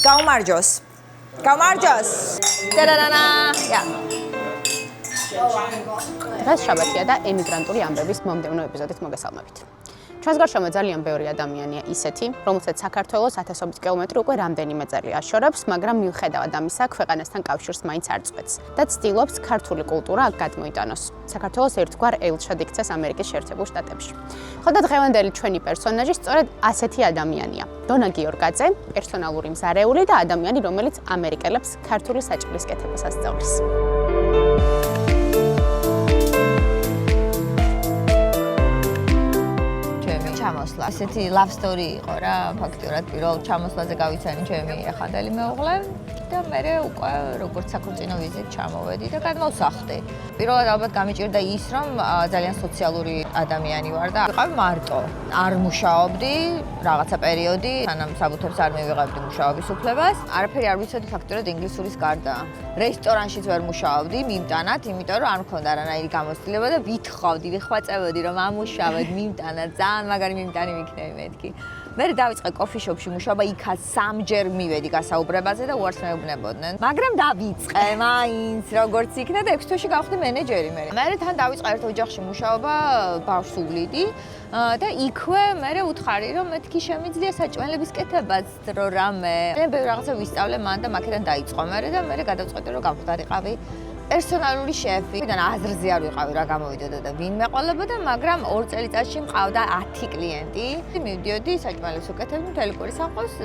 გაუმარჯოს. გაუმარჯოს. დადადანა. დღეს შაბათია და ემიგრანტული ამბების მომდევნო ეპიზოდით მოგესალმებით. ჩვენს გარშემო ძალიან ბევრი ადამიანია ისეთი, რომელსაც საქართველოს ათასობით კილომეტრი უკვე რამდენიმე წელი აშორებს, მაგრამ მიუხედავად ამისა, ქვეყანასთან კავშირს მაინც არ წყვეტს და ცდილობს ქართული კულტურა აქ გადმოიტანოს. საქართველოს ერთგვარ ელჩად იქცეს ამერიკის შეერთებულ შტატებში. ხო და დღევანდელი ჩვენი პერსონაჟი სწორედ ასეთი ადამიანია. დონა გიორგაძე, პერსონალური მზარეული და ადამიანი, რომელიც ამერიკელებს ქართული საჭმლის კეთებას ასწავლის. ჩამოსვლა. ესეთი love story იყო რა, ფაქტურად პირველ ჩამოსვლაზე გავიცანი ჩემი ახალი მეუღლე და მე უკვე როგორც საქორწინო ვიზით ჩამოვედი და გადმოვსახლდი. პირველად ალბათ გამიჭირდა ის, რომ ძალიან სოციალური ადამიანი ვარ და ვიყავი მარტო. არ მუშაობდი რაღაცა პერიოდი, სანამ საბუთებს არ მივიღებდი მუშაობის უფლებას. არაფერი არ ვიცოდი ფაქტურად ინგლისურის გარდა. რესტორანშიც ვერ მუშაობდი, მიმტანად, იმიტომ რომ არ მქონდა რანაირი გამოცდილება და ვითხოვდი, ვიხვაწებოდი რომ ამუშავებ, მიმტანა, ძალიან მაგარი მიმტანი ვიქნები მეთქი. მე დავიწყე კოფიშოპში მუშაობა, იქაც სამჯერ მივედი გასაუბრებაზე და უარს მეუბნებოდნენ. მაგრამ დავიწყე მაინც როგორც იქნა და 6 თვეში გავხდი მენეჯერი მე. მე თან დავიწყე ერთ ოჯახში მუშაობა, ბავშვს უვლიდი და იქვე მე უთხარი რომ მეთქი შემიძლია საჭმელების კეთებაც დრო რამე. მე ბევრ რაღაცა ვისწავლე მან და მაქედან დაიწყო მე და მე გადავწყვეტე რომ გავხდარიყავი პერსონალური შეფი. მიდან აზრზე არ ვიყავი რა გამოვიდოდა და ვინ მეყოლებოდა, მაგრამ 2 წელიწადში მყავდა 10 კლიენტი. მივდიოდი საჭმელებს უკეთებდი მთელი კვირის სამყაროს,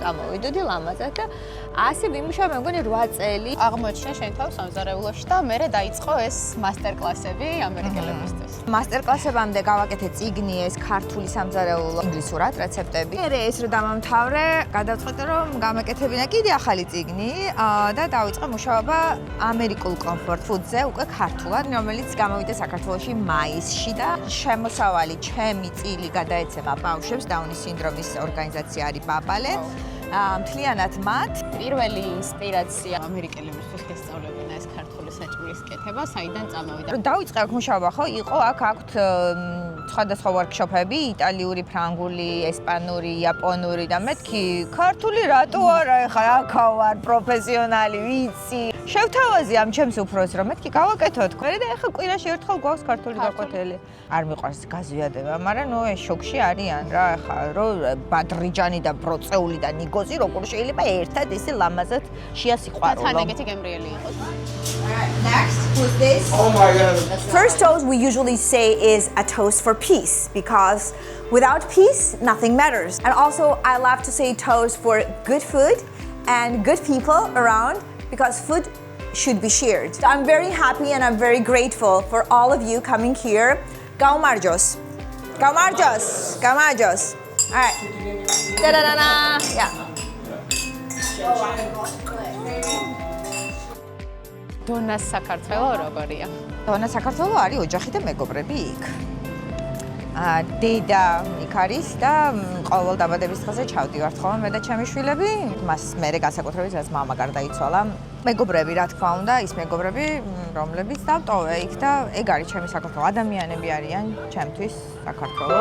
წამოვიდოდი ლამაზად და ასე ვიმუშავა მე მგონი 8 წელი. აღმოჩნდა შენ თავს სამზარეულოში და მე დაიწყო ეს მასტერკლასები ამერიკელებისთვის. მასტერკლასებამდე გავაკეთე წიგნი ეს ქართული სამზარეულო ინგლისურად რეცეპტები. მე ეს რო დამამთავრე, გადავწყვეტე რომ გამეკეთებინა კიდე ახალი წიგნი და დავიწყე მუშაობა ამერიკულ comfort food-ზე უკვე ქართულად, რომელიც გამოვიდა საქართველოში მაისში და შემოსავალი ჩემი წილი გადაეცემა ბავშვებს დაუნის სინდრომის ორგანიზაცია არის ბაბალე. მთლიანად მათ პირველი ინსპირაცია ამერიკელებისთვის გესწავლებინა ეს ქართული საჭმლის კეთება, საიდან წამოვიდა? დავიწყე აქ მუშაობა, ხო, იყო აქ აქვთ სხვადასხვა ვორქშოპები, იტალიური, ფრანგული, ესპანური, იაპონური და მეთქი ქართული რატო არა, ეხლა აქა ვარ პროფესიონალი, ვიცი. შევთავაზი ამ ჩემს უფროსს რომ მეთქი გავაკეთოთ. მე და ეხლა კვირაში ერთხელ გვაქვს ქართული გაკვეთილი. არ მიყვარს გაზვიადება, მაგრამ ნუ ეს შოქში არიან რა, ეხლა რომ ბადრიჯანი და ბროწეული და ნიგოზი როგორ შეიძლება ერთად ისე ლამაზად შეასიყვარულო. თან ეგეთი გემრიელი იყოს. Next, who's this? Oh my God. First toast we usually say is a toast for peace because without peace, nothing matters. And also, I love to say toast for good food and good people around because food should be shared. I'm very happy and I'm very grateful for all of you coming here. Gaumardjos. Gaumardjos. Gaumardjos. All right. Da-da-da-da. Yeah. დონა საქართველო როგორია? დონა საქართველო არის ოჯახი და მეგობრები იქ. დედა იქ არის და ყოველ დაბადების დღეზე ჩავდივართ ხოლმე მე და ჩემი შვილები. მას მერე განსაკუთრებით რაც მამა გარდაიცვალა. მეგობრები რა თქმა უნდა, ის მეგობრები, რომლებიც დავტოვე იქ და ეგ არის ჩემი საქართველო. ადამიანები არიან ჩემთვის საქართველო.